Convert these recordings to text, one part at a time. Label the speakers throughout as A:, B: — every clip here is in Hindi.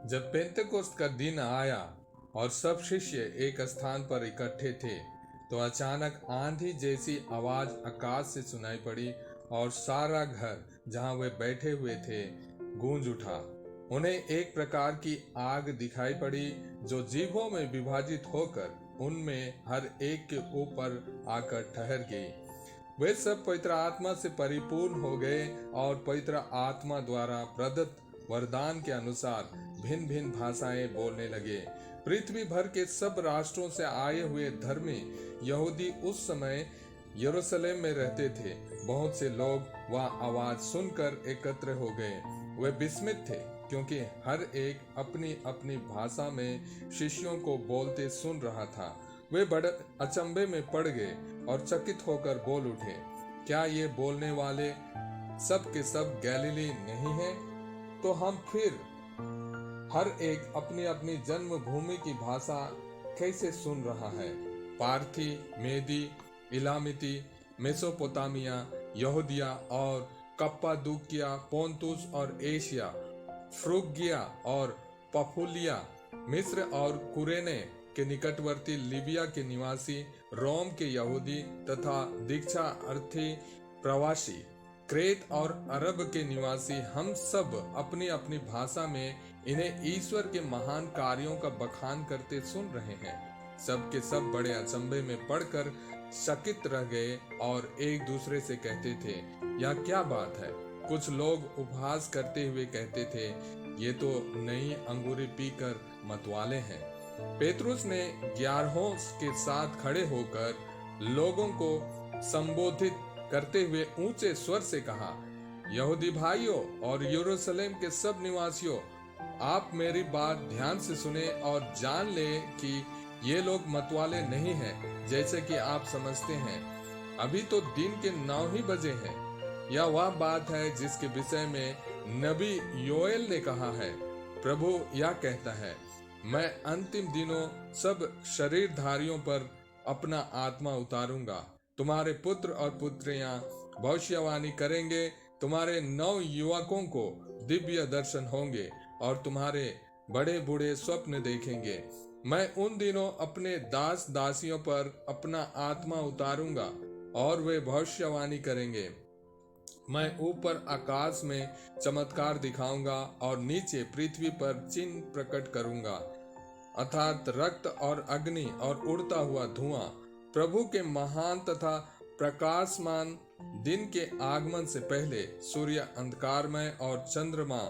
A: जब पेंतेकोस्त का दिन आया और सब शिष्य एक स्थान पर इकट्ठे थे, तो अचानक आंधी जैसी आवाज आकाश से सुनाई पड़ी और सारा घर जहां वे बैठे हुए थे गूंज उठा। उन्हें एक प्रकार की आग दिखाई पड़ी जो जीभों में विभाजित होकर उनमें हर एक के ऊपर आकर ठहर गई। वे सब पवित्र आत्मा से परिपूर्ण हो गए और पवित्र आत्मा द्वारा प्रदत्त वरदान के अनुसार भिन्न भिन्न भाषाएं बोलने लगे। पृथ्वी भर के सब राष्ट्रों से आए हुए धर्मी यहूदी उस समय यरूशलेम में रहते थे। बहुत से लोग वह आवाज सुनकर एकत्र हो गए। वे विस्मित थे क्योंकि हर एक अपनी अपनी भाषा में शिष्यों को बोलते सुन रहा था। वे बड़े अचंभे में पड़ गए और चकित होकर बोल उठे, क्या ये बोलने वाले सब के सब गैलीली नहीं हैं? तो हम फिर हर एक अपनी अपनी जन्मभूमि की भाषा कैसे सुन रहा है? पार्थी, मेदी, इलामिती, मेसोपोटामिया, यहूदिया और कप्पादूकिया, पोंतुस और एशिया, फ्रुगिया और पफुलिया, मिस्र और कुरेने के निकटवर्ती लीबिया के निवासी, रोम के यहूदी तथा दीक्षार्थी प्रवासी, क्रेत और अरब के निवासी, हम सब अपनी अपनी भाषा में इन्हें ईश्वर के महान कार्यों का बखान करते सुन रहे हैं। सब के सब बड़े अचंभे में पड़कर चकित रह गए और एक दूसरे से कहते थे, यह क्या बात है? कुछ लोग उपहास करते हुए कहते थे, ये तो नई अंगूरी पीकर मतवाले हैं। पेतरुस ने 11 के साथ खड़े होकर लोगों को संबोधित करते हुए ऊंचे स्वर से कहा, यहूदी भाइयों और यरूशलेम के सब निवासियों, आप मेरी बात ध्यान से सुने और जान लें कि ये लोग मतवाले नहीं हैं जैसे कि आप समझते हैं। अभी तो दिन के 9 ही बजे हैं। यह वह बात है जिसके विषय में नबी योएल ने कहा है, प्रभु यह कहता है, मैं अंतिम दिनों सब शरीरधारियों पर अपना आत्मा उतारूंगा। तुम्हारे पुत्र और पुत्रियां भविष्यवाणी करेंगे, तुम्हारे नव युवकों को दिव्य दर्शन होंगे और तुम्हारे बड़े बूढ़े स्वप्न देखेंगे। मैं उन दिनों अपने दास दासियों पर अपना आत्मा उतारूंगा और वे भविष्यवाणी करेंगे। मैं ऊपर आकाश में चमत्कार दिखाऊंगा और नीचे पृथ्वी पर चिन्ह प्रकट करूंगा, अर्थात रक्त और अग्नि और उड़ता हुआ धुआं। प्रभु के महान तथा प्रकाशमान दिन के आगमन से पहले सूर्य अंधकारमय और चंद्रमा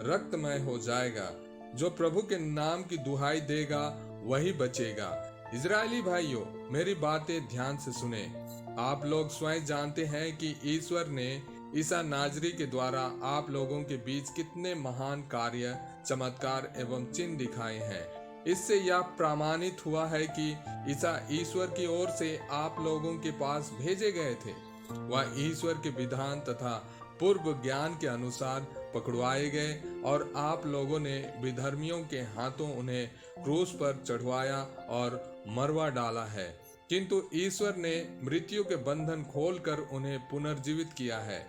A: रक्तमय हो जाएगा। जो प्रभु के नाम की दुहाई देगा वही बचेगा। इजरायली भाइयों, मेरी बातें ध्यान से सुने। आप लोग स्वयं जानते हैं कि ईश्वर ने ईसा नाजरी के द्वारा आप लोगों के बीच कितने महान कार्य, चमत्कार एवं चिन्ह दिखाए हैं। इससे यह प्रमाणित हुआ है कि ईसा ईश्वर की ओर से आप लोगों के पास भेजे गए थे। वह ईश्वर के विधान तथा पूर्व ज्ञान के अनुसार पकड़वाए गए और आप लोगों ने विधर्मियों के हाथों उन्हें क्रूस पर चढ़वाया और मरवा डाला है। किंतु ईश्वर ने मृत्यु के बंधन खोलकर उन्हें पुनर्जीवित किया है।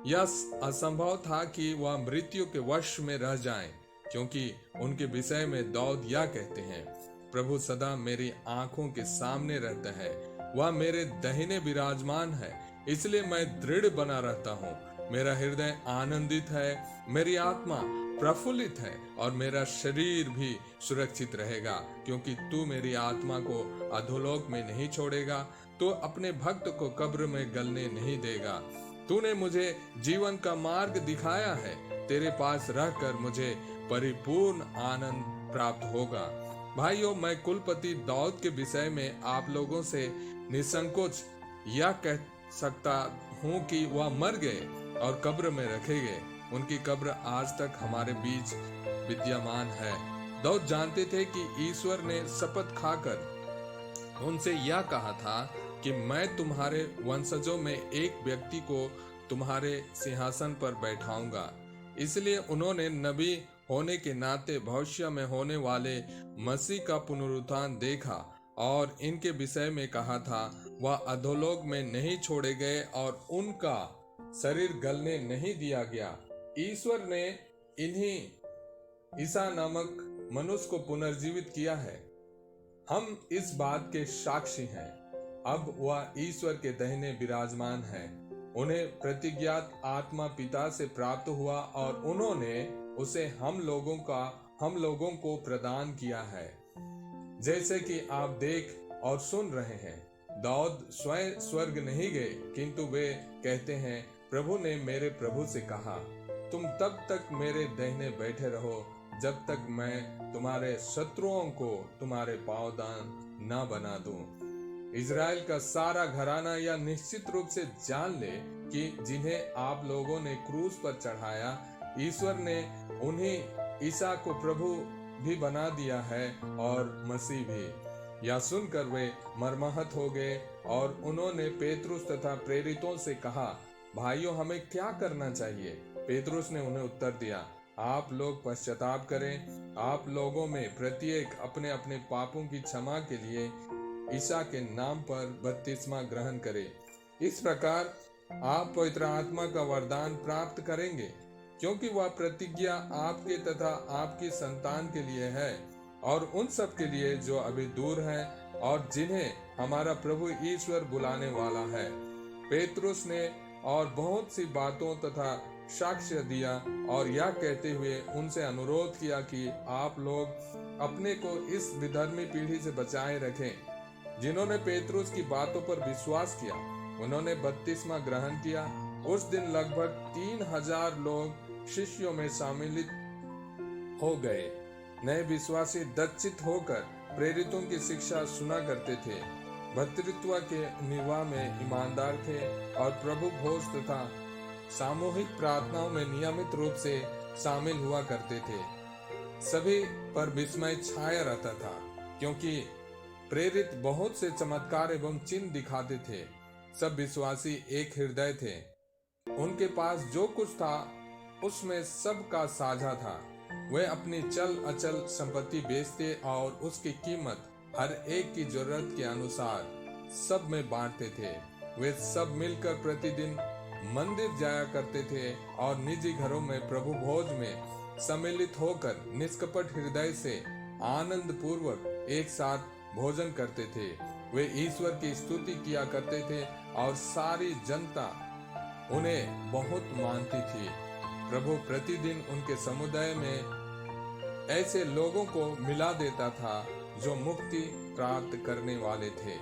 A: यह असंभव था कि वह मृत्यु के वश में रह जाएं, क्योंकि उनके विषय में दाऊद यह कहते हैं, प्रभु सदा मेरी आंखों के सामने रहता है, वह मेरे दाहिने विराजमान है, इसलिए मैं दृढ़ बना रहता हूँ। मेरा हृदय आनंदित है, मेरी आत्मा प्रफुल्लित है और मेरा शरीर भी सुरक्षित रहेगा, क्योंकि तू मेरी आत्मा को अधोलोक में नहीं छोड़ेगा, तो अपने भक्त को कब्र में गलने नहीं देगा। तूने मुझे जीवन का मार्ग दिखाया है, तेरे पास रहकर मुझे परिपूर्ण आनंद प्राप्त होगा। भाइयों, मैं कुलपति दाऊद के विषय में आप लोगों से निसंकोच यह कह सकता हूँ कि वह मर गए और कब्र में रखे गए। उनकी कब्र आज तक हमारे बीच विद्यमान है। दाऊद जानते थे कि ईश्वर ने शपथ खाकर उनसे यह कहा था कि मैं तुम्हारे वंशजों में एक व्यक्ति को तुम्हारे सिंहासन पर बैठाऊंगा। इसलिए उन्होंने नबी होने के नाते भविष्य में होने वाले मसीह का पुनरुत्थान देखा और इनके विषय में कहा था, वह अधोलोक में नहीं छोड़े गए और उनका शरीर गलने नहीं दिया गया। ईश्वर ने इन्हीं ईसा नामक मनुष्य को पुनर्जीवित किया है। हम इस बात के साक्षी हैं। अब वह ईश्वर के दाहिने विराजमान है। उन्हें प्रतिज्ञात आत्मा पिता से प्राप्त हुआ और उन्होंने उसे हम लोगों को प्रदान किया है, जैसे कि आप देख और सुन रहे हैं। दाऊद स्वयं स्वर्ग नहीं गए, किंतु वे कहते हैं, प्रभु ने मेरे प्रभु से कहा, तुम तब तक मेरे दाहिने बैठे रहो जब तक मैं तुम्हारे शत्रुओं को तुम्हारे पांवदान न बना दूं। इज़राइल का सारा घराना यह निश्चित रूप से जान ले कि जिन्हें आप लोगों ने क्रूस पर चढ़ाया, ईश्वर ने उन्हीं ईसा को प्रभु भी बना दिया है और मसीह भी। यह सुनकर वे मर्माहत हो गए और उन्होंने पेतरुस तथा प्रेरितों से कहा, भाइयों, हमें क्या करना चाहिए? पेतरुस ने उन्हें उत्तर दिया, आप लोग पश्चाताप करें। आप लोगों में प्रत्येक अपने अपने पापों की क्षमा के लिए ईसा के नाम पर बपतिस्मा ग्रहण करे। इस प्रकार आप पवित्र आत्मा का वरदान प्राप्त करेंगे, क्योंकि वह प्रतिज्ञा आपके तथा आपकी संतान के लिए है और उन सब के लिए जो अभी दूर हैं और जिन्हें हमारा प्रभु ईश्वर बुलाने वाला है। पेतरुस ने और बहुत सी बातों तथा साक्ष्य दिया और यह कहते हुए उनसे अनुरोध किया कि आप लोग अपने को इस विधर्मी पीढ़ी से बचाए रखें। जिन्होंने पेतरुस की बातों पर विश्वास किया, उन्होंने बपतिस्मा ग्रहण किया। उस दिन लगभग 3000 लोग शिष्यों में सम्मिलित हो गए। नए विश्वासी दक्षित होकर प्रेरितों की शिक्षा सुना करते थे, भर्तृत्व के निर्वाह में ईमानदार थे और प्रभु भोज तथा सामूहिक प्रार्थनाओं में नियमित रूप से शामिल हुआ करते थे। सभी पर विस्मय छाया रहता था, क्योंकि प्रेरित बहुत से चमत्कार एवं चिन्ह दिखाते थे। सब विश्वासी एक हृदय थे। उनके पास जो कुछ था उसमें सबका साझा था। वे अपनी चल अचल संपत्ति बेचते और उसकी कीमत हर एक की जरूरत के अनुसार सब में बांटते थे। वे सब मिलकर प्रतिदिन मंदिर जाया करते थे और निजी घरों में प्रभु भोज में सम्मिलित होकर निष्कपट हृदय से आनंद पूर्वक एक साथ भोजन करते थे। वे ईश्वर की स्तुति किया करते थे और सारी जनता उन्हें बहुत मानती थी। प्रभु प्रतिदिन उनके समुदाय में ऐसे लोगों को मिला देता था जो मुक्ति प्राप्त करने वाले थे।